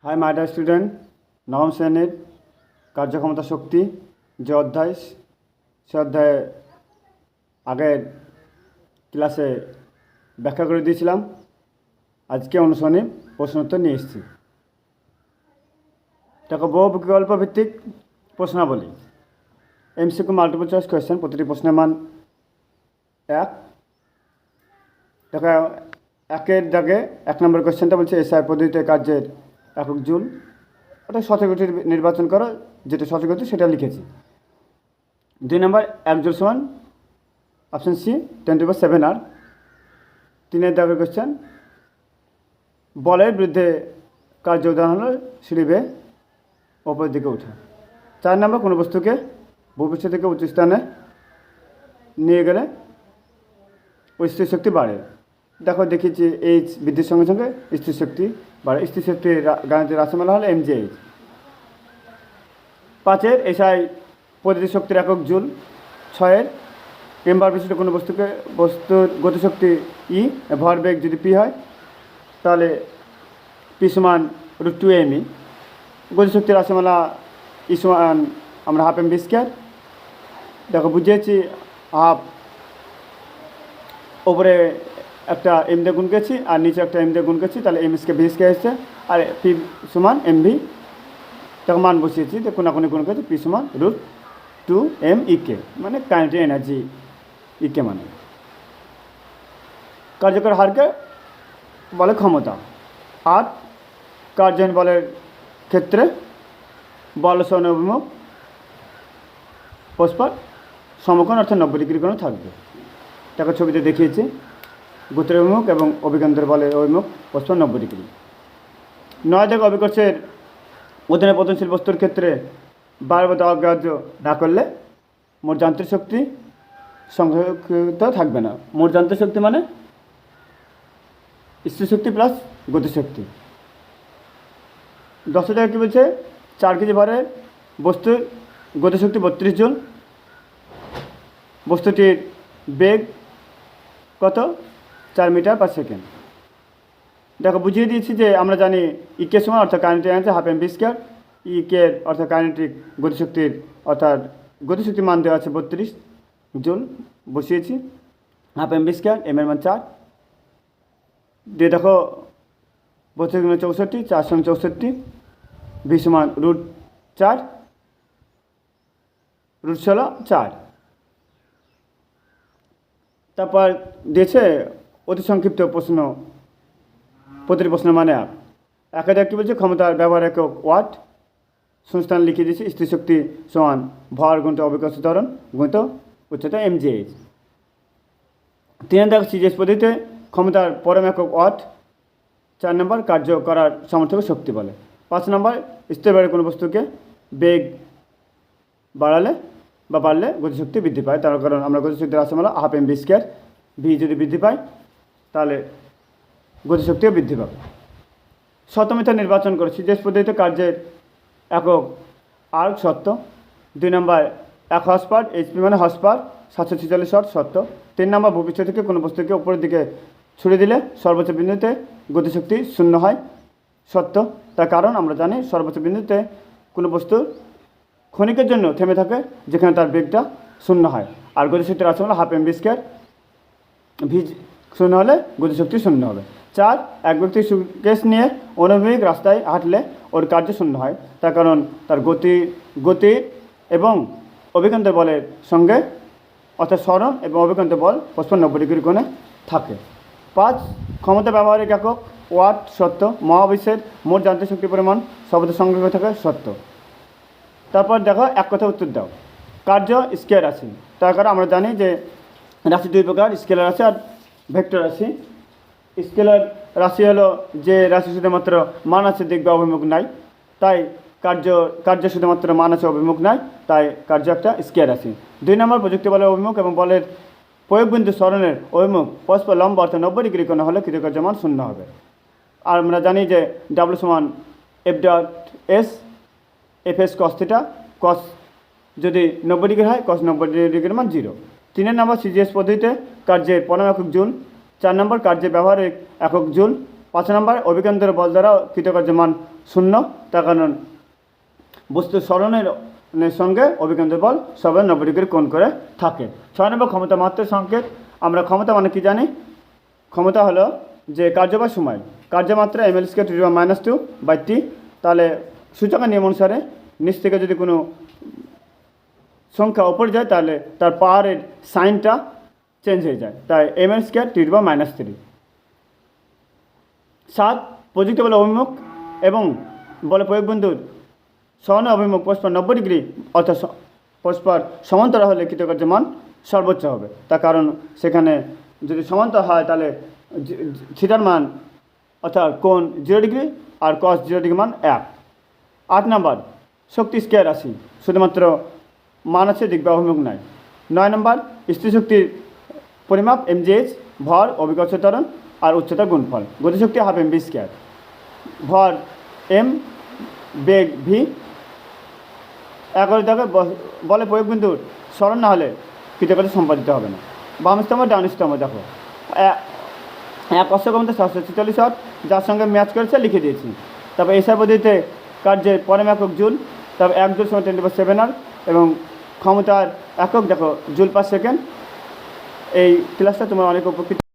Hi my dear student, নবম শ্রেণীর কার্যক্ষমতা শক্তি যে অধ্যায়, সে অধ্যায়ে আগের ক্লাসে ব্যাখ্যা করে দিয়েছিলাম। আজকে অনুশীলনী প্রশ্নোত্তর নিয়ে এসেছি। দেখো, বহু বিকল্প ভিত্তিক প্রশ্নাবলী, এমসিকিউ মাল্টিপল চয়েস কোয়েশ্চেন। প্রতিটি প্রশ্নের মান 1। দেখো, একের দাগে 1 নম্বর কোয়েশ্চেনটা বলছে এসআই পদ্ধতিতে কার্যের একক জুল। ওটা সঠিক উত্তর নির্বাচন করো, যেটা সঠিক উত্তর সেটা লিখেছি। 2 নম্বর 1 জুল সমান অপশন সি 10⁻7 আর। 3 দাগের কোয়েশ্চেন, বলের বিরুদ্ধে কার্য উদাহরণ হলো সিঁড়ি বেয়ে ওপরের দিকে ওঠা। 4 নম্বর কোনো বস্তুকে ভূপৃষ্ঠ থেকে উচ্চ স্থানে নিয়ে গেলে ওই স্থির শক্তি বাড়ে। দেখো, দেখিয়েছি এইচ বৃদ্ধির সঙ্গে সঙ্গে স্থির শক্তি বাড়ে। স্থির শক্তির গাণিতিক রাশিমালা হলো mgh। 5 এসআই পদ্ধতি শক্তির একক জুল। 6 এমবার বিশিষ্ট কোনো বস্তুর গতিশক্তি ই, ভরবেগ যদি পি হয় তাহলে পি সমান √2mE। গতিশক্তির রাশিমালা ই সমান আমরা হাফ mv স্কোয়ার। দেখো, বুঝিয়েছি হাফ ওপরে একটা এম দিয়ে গুণ করেছি আর নিচে একটা এম দিয়ে গুণ করেছি, তাহলে এম স্কোয়ার ভি স্কোয়ার এসছে। আর পি সমান mv। দেখো, মান বসিয়েছি, তো কোনাকুনি গুণ করেছি, পি সমান √2mEk, মানে কাইনেটিক এনার্জি ইকে মানে কার্যকর হারকে বলে ক্ষমতা। আর কার্যহীন বলের ক্ষেত্রে বল সরণ অভিমুখ পরস্পর সমকোণ অর্থাৎ 90 ডিগ্রি কোণে থাকবে। দেখো, ছবিতে দেখিয়েছি গতির অভিমুখ এবং অভিকেন্দ্রের বলের অভিমুখ পরস্পর 90 ডিগ্রি। 9 দেখো, অভিকর্ষের অধীনে পতনশীল বস্তুর ক্ষেত্রে বায়ুবলকে অগ্রাহ্য না করলে মোট যান্ত্রিক শক্তি সংরক্ষিত থাকবে না। মোট যান্ত্রিক শক্তি মানে স্থির শক্তি প্লাস গতিশক্তি। 10 জায়গায় কী বলছে, 4 কেজি ভরের বস্তুর গতিশক্তি 32 জুল। বস্তুটির বেগ কত? 4 মিটার পার সেকেন্ড। দেখো, বুঝিয়ে দিয়েছি যে আমরা জানি ইকে সমান অর্থাৎ kinetic energy half mv square. E K অর্থাৎ কাইনেটিক গতিশক্তির অর্থাৎ গতিশক্তির মান দেওয়া আছে 32 জুল, বসিয়েছি হাফ mv স্কোয়ার, এম এর মান 4 দিয়ে। দেখো, 32 × 64, 4 সমান 64, ভি সমান √4, √16 তারপর দিয়েছে অতি সংক্ষিপ্ত প্রশ্ন, প্রতিটি প্রশ্নের মানে 1 কী বলছে, ক্ষমতার ব্যবহার একক ওয়াট। শূন্যস্থান লিখে দিয়েছি স্থির শক্তি সমান ভর গুণিত অভিকর্ষ ত্বরণ গুণিত উচ্চতা mgh। 3 দেখো, সিজিএস পদ্ধতিতে ক্ষমতার পরম একক ওয়াট। 4 নম্বর কার্য করার সামর্থ্যকে শক্তি বলে। 5 নম্বর স্থির বেড়ে কোনো বস্তুকে বেগ বাড়ালে বা বাড়লে গতিশক্তি বৃদ্ধি পায়। তার কারণ আমরা গতিশক্তির রাশিমালা হাফ mv স্কোয়ার। ভি যদি বৃদ্ধি পায় তাহলে গতিশক্তিও বৃদ্ধি পাবে। শতমিটার নির্বাচন করে সিজিএস পদ্ধতিতে কার্যের একক আর্ক সত্য। 2 নম্বর 1 হর্স পার, এইচপি মানে হর্স পার, 746 ওয়াট সত্য। 3 নম্বর ভূপৃষ্ঠ থেকে কোনো বস্তুকে উপরের দিকে ছুড়ে দিলে সর্বোচ্চ বিন্দুতে গতিশক্তি 0 হয় সত্য। তার কারণ আমরা জানি সর্বোচ্চ বিন্দুতে কোনো বস্তু ক্ষণিকের জন্য থেমে থাকে যেখানে তার বেগটা 0 হয়। আর গতিশক্তির রাশিমালা হাফ mv স্কোয়ার। ভি 0 হলে গতিশক্তি 0 হবে। 4 এক ব্যক্তি সুকেশ নিয়ে অনুভূমিক রাস্তায় হাঁটলে ওর কার্য 0 হয়। তার কারণ তার গতি এবং অভিকেন্দ্র বলের সঙ্গে অর্থাৎ সরণ এবং অভিকেন্দ্র বল পরস্পর 90 ডিগ্রি কোণে থাকে। 5 ক্ষমতা ব্যবহারিক একক ওয়াট সত্য। মহাবিশ্বের মোট যান্ত্রিক শক্তির পরিমাণ সর্বদা সংরক্ষিত থাকে সত্য। তারপর দেখো, এক কথা উত্তর দাও। কার্য স্কেলার রাশি। তার কারণ আমরা জানি যে রাশি 2 প্রকার, স্কেলার রাশি আর ভেক্টর রাশি। স্কেলার রাশি হলো যে রাশি শুধুমাত্র মান আছে, দিক বা অভিমুখ নাই, তাই কার্য শুধুমাত্র মান আছে, অভিমুখ নাই, তাই কার্য একটা স্কেলার রাশি। 2 নম্বর প্রযুক্তি বলের অভিমুখ এবং বলের প্রয়োগবিন্দু সরণের অভিমুখ পরস্পর লম্ব অর্থাৎ 90 ডিগ্রি কোণে হলে কৃতকার্য মান 0 হবে। আর আমরা জানি যে ডাব্লু সমান F.S, FS cos থিটা। কস যদি 90 ডিগ্রি হয়, cos 90 ডিগ্রির মান 0। 3 নম্বর সিজিএস পদ্ধতিতে কার্যের পরম একক জুল। 4 নম্বর কার্যের ব্যবহারিক একক জুল। 5 নম্বর অভিকেন্দ্র বল দ্বারা কৃতকার্য মান 0, তার কারণ বস্তু স্মরণের সঙ্গে অভিকেন্দ্র বল সর্বদা 90 ডিগ্রি কোণ করে থাকে। 6 নম্বর ক্ষমতা মাত্রার সংকেত। আমরা ক্ষমতা মানে কি জানি? ক্ষমতা হলো যে কার্য বা সময়, কার্যমাত্রা ml² -2/t। তাহলে সূচকের নিয়ম অনুসারে নিচ থেকে যদি কোনো সংখ্যা উপরে যায় তাহলে তার পাওয়ারের সাইনটা চেঞ্জ হয়ে যায়, তাই ml²3। 7 প্রযুক্ত বলে অভিমুখ এবং বলে প্রয়োগ বিন্দুর সরণ অভিমুখ পরস্পর 90 ডিগ্রি অর্থাৎ পরস্পর সমান্তরাল হলে কৃতকার্য মান সর্বোচ্চ হবে। তার কারণ সেখানে যদি সমান্তরাল হয় তাহলে থিটার মান অর্থাৎ কোণ 0 ডিগ্রি আর cos 0 ডিগ্রি মান 1। 8 নম্বর শক্তি স্কয়ার রাশি, শুধুমাত্র মান আছে, দিক বা অভিমুখ নয়। 9 নম্বর স্থিতিশক্তির পরিমাপ mgh, ভর অভিকর্ষ ত্বরণ আর উচ্চতার গুণফল। গতিশক্তি ½ mv², ভর m, বেগ v। 11 দেখো বলে প্রয়োগ বিন্দুর স্মরণ না হলে কৃতকার্য সম্পাদিত হবে না। বাম স্তম্ভ ডান স্তম্ভ দেখো, এক অশ্বক্ষমতা 746 ওয়াট, যার সঙ্গে ম্যাচ করেছে লিখে দিয়েছি। তারপর এসআই পদ্ধতিতে কার্যের পরম একক জুল, তারপর 1 জুল = 10⁻7 আর, এবং ক্ষমতার একক দেখো জুল পার সেকেন্ড। এই ক্লাসটা তোমার অনেক উপকৃত।